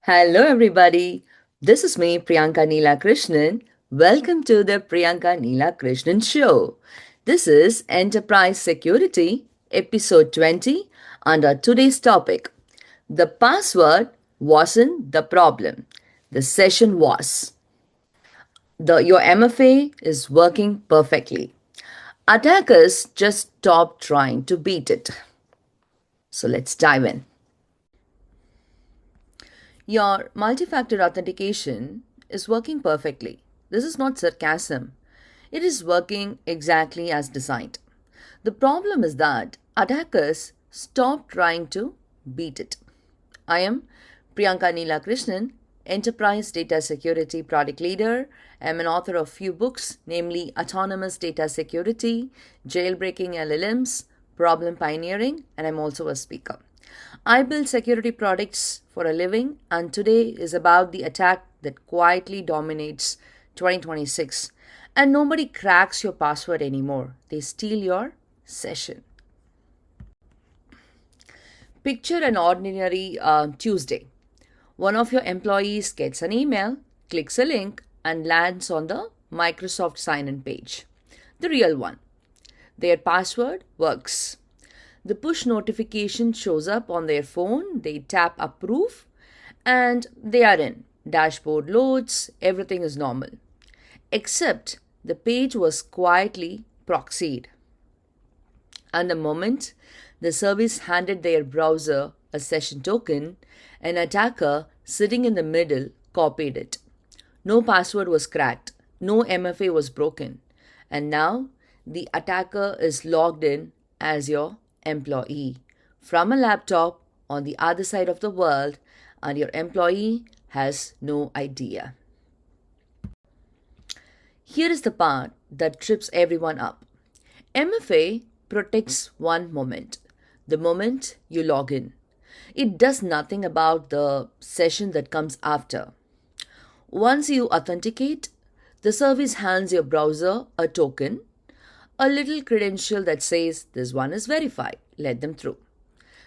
Hello, everybody. This is me, Priyanka Neela Krishnan. Welcome to the Priyanka Neela Krishnan Show. This is Enterprise Security, episode 20, under today's topic. The password wasn't the problem, the session was. Your MFA is working perfectly. Attackers just stopped trying to beat it. So let's dive in. Your multi factor authentication is working perfectly. This is not sarcasm. It is working exactly as designed. The problem is that attackers stop trying to beat it. I am Priyanka Neela Krishnan, Enterprise Data Security Product Leader. I am an author of few books, namely Autonomous Data Security, Jailbreaking LLMs, Problem Pioneering, and I'm also a speaker. I build security products for a living, and today is about the attack that quietly dominates 2026. And nobody cracks your password anymore, they steal your session. Picture an ordinary Tuesday. One of your employees gets an email, clicks a link, and lands on the Microsoft sign in page. The real one. Their password works. The push notification shows up on their phone, they tap approve, and they are in. Dashboard loads, everything is normal. Except the page was quietly proxied. And the moment the service handed their browser a session token, an attacker sitting in the middle copied it. No password was cracked, no MFA was broken, and now the attacker is logged in as your employee from a laptop on the other side of the world, and your employee has no idea. Here is the part that trips everyone up. MFA protects one moment, the moment you log in. It does nothing about the session that comes after. Once you authenticate, the service hands your browser a token, a little credential that says this one is verified, let them through.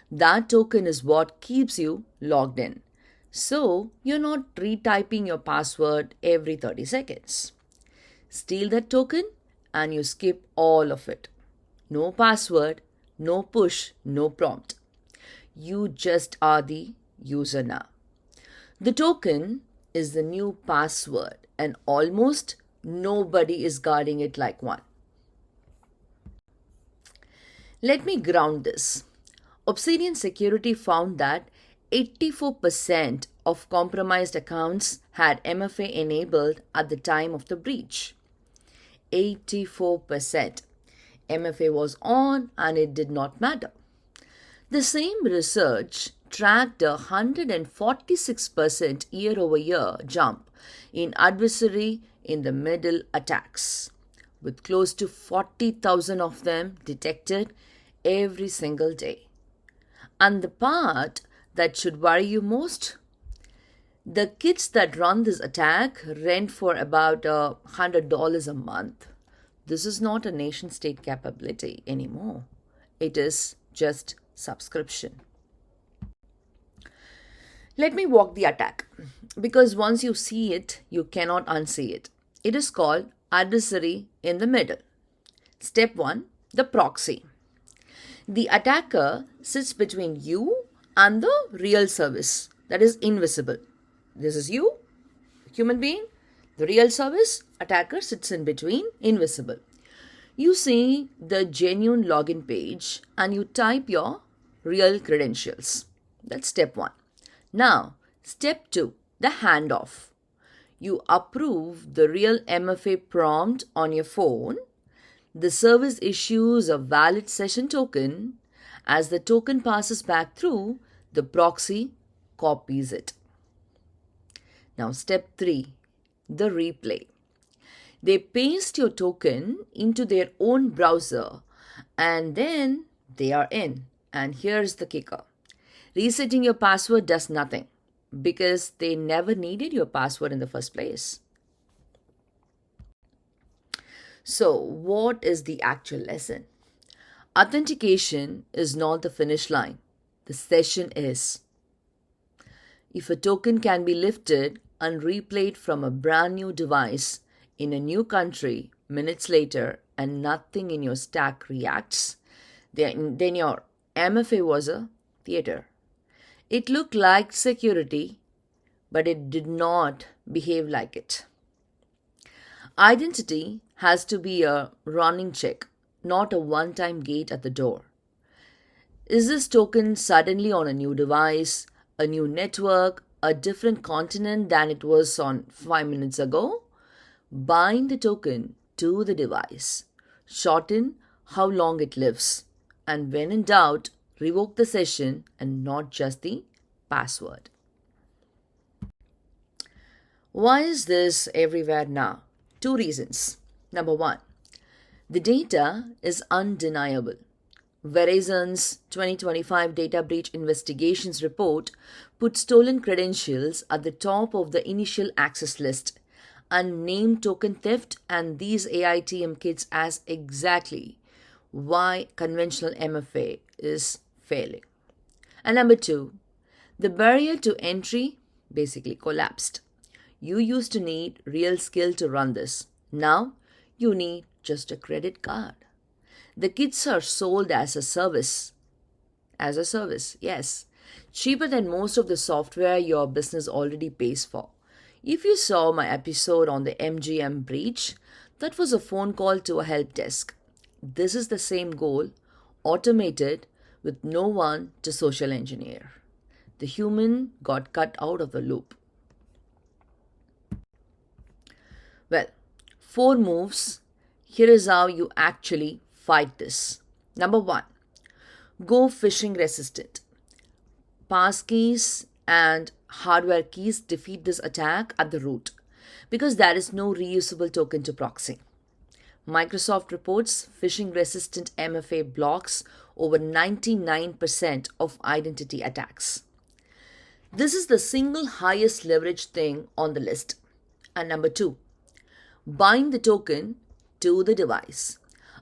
That token is what keeps you logged in. So you're not retyping your password every 30 seconds. Steal that token and you skip all of it. No password, no push, no prompt. You just are the user now. The token is the new password, and almost nobody is guarding it like one. Let me ground this. Obsidian Security found that 84% of compromised accounts had MFA enabled at the time of the breach. 84%. MFA was on and it did not matter. The same research tracked a 146% year over year jump in adversary in the middle attacks, with close to 40,000 of them detected every single day. And the part that should worry you most? The kids that run this attack rent for about $100 a month. This is not a nation state capability anymore. It is just subscription. Let me walk the attack, because once you see it, you cannot unsee it. It is called adversary in the middle. Step 1, the proxy. The attacker sits between you and the real service that is invisible. This is you, human being. The real service, attacker sits in between, invisible. You see the genuine login page and you type your real credentials. That's step 1. Now, step 2, the handoff. You approve the real MFA prompt on your phone. The service issues a valid session token. As the token passes back through, the proxy copies it. Now, step 3, the replay. They paste your token into their own browser and then they are in. And here's the kicker. Resetting your password does nothing because they never needed your password in the first place. So, what is the actual lesson? Authentication is not the finish line, the session is. If a token can be lifted and replayed from a brand new device in a new country minutes later and nothing in your stack reacts, then your MFA was a theater. It looked like security, but it did not behave like it. Identity has to be a running check, not a one time gate at the door. Is this token suddenly on a new device, a new network, a different continent than it was on 5 minutes ago? Bind the token to the device. Shorten how long it lives. And when in doubt, revoke the session and not just the password. Why is this everywhere now? Two reasons. Number one, the data is undeniable. Verizon's 2025 Data Breach Investigations report put stolen credentials at the top of the initial access list and named token theft and these AiTM kits as exactly why conventional MFA is failing. And number two, the barrier to entry basically collapsed. You used to need real skill to run this. Now you need just a credit card. The kits are sold as a service. As a service, yes. Cheaper than most of the software your business already pays for. If you saw my episode on the MGM breach, that was a phone call to a help desk. This is the same goal, automated with no one to social engineer. The human got cut out of the loop. Well, 4 moves. Here is how you actually fight this. Number 1, go phishing resistant. Passkeys and hardware keys defeat this attack at the root because there is no reusable token to proxy. Microsoft reports phishing resistant MFA blocks over 99% of identity attacks. This is the single highest leverage thing on the list. And number 2, bind the token to the device.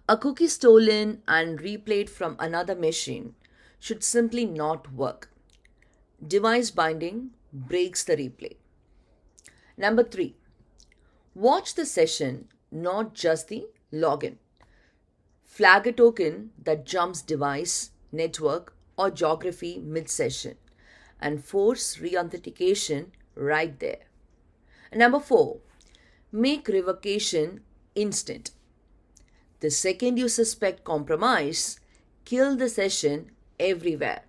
A cookie stolen and replayed from another machine should simply not work. Device binding breaks the replay. Number 3, watch the session, not just the login. Flag a token that jumps device, network, or geography mid-session and force re-authentication right there. And number 4, make revocation instant. The second you suspect compromise, kill the session everywhere.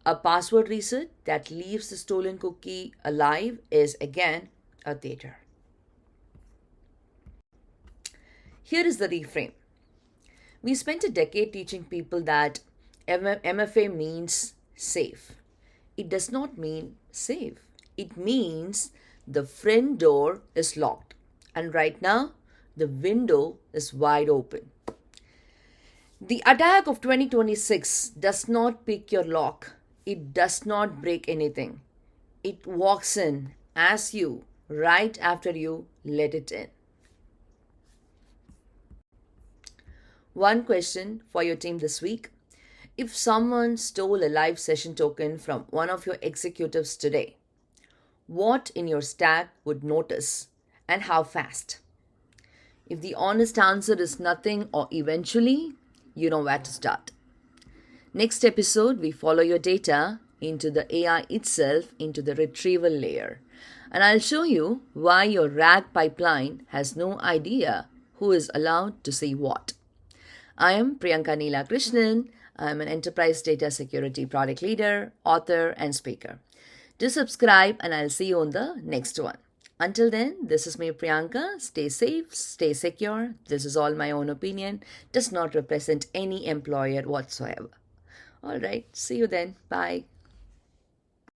A password reset that leaves the stolen cookie alive is again a theater. Here is the reframe. We spent a decade teaching people that MFA means safe. It does not mean safe. It means the front door is locked. And right now, the window is wide open. The attack of 2026 does not pick your lock. It does not break anything. It walks in as you, right after you let it in. One question for your team this week. If someone stole a live session token from one of your executives today, what in your stack would notice and how fast? If the honest answer is nothing or eventually, you know where to start. Next episode, we follow your data into the AI itself, into the retrieval layer. And I'll show you why your RAG pipeline has no idea who is allowed to see what. I am Priyanka Neela Krishnan. I'm an enterprise data security product leader, author, and speaker. Do subscribe, and I'll see you on the next one. Until then, this is me, Priyanka. Stay safe, stay secure. This is all my own opinion. Does not represent any employer whatsoever. All right, see you then. Bye.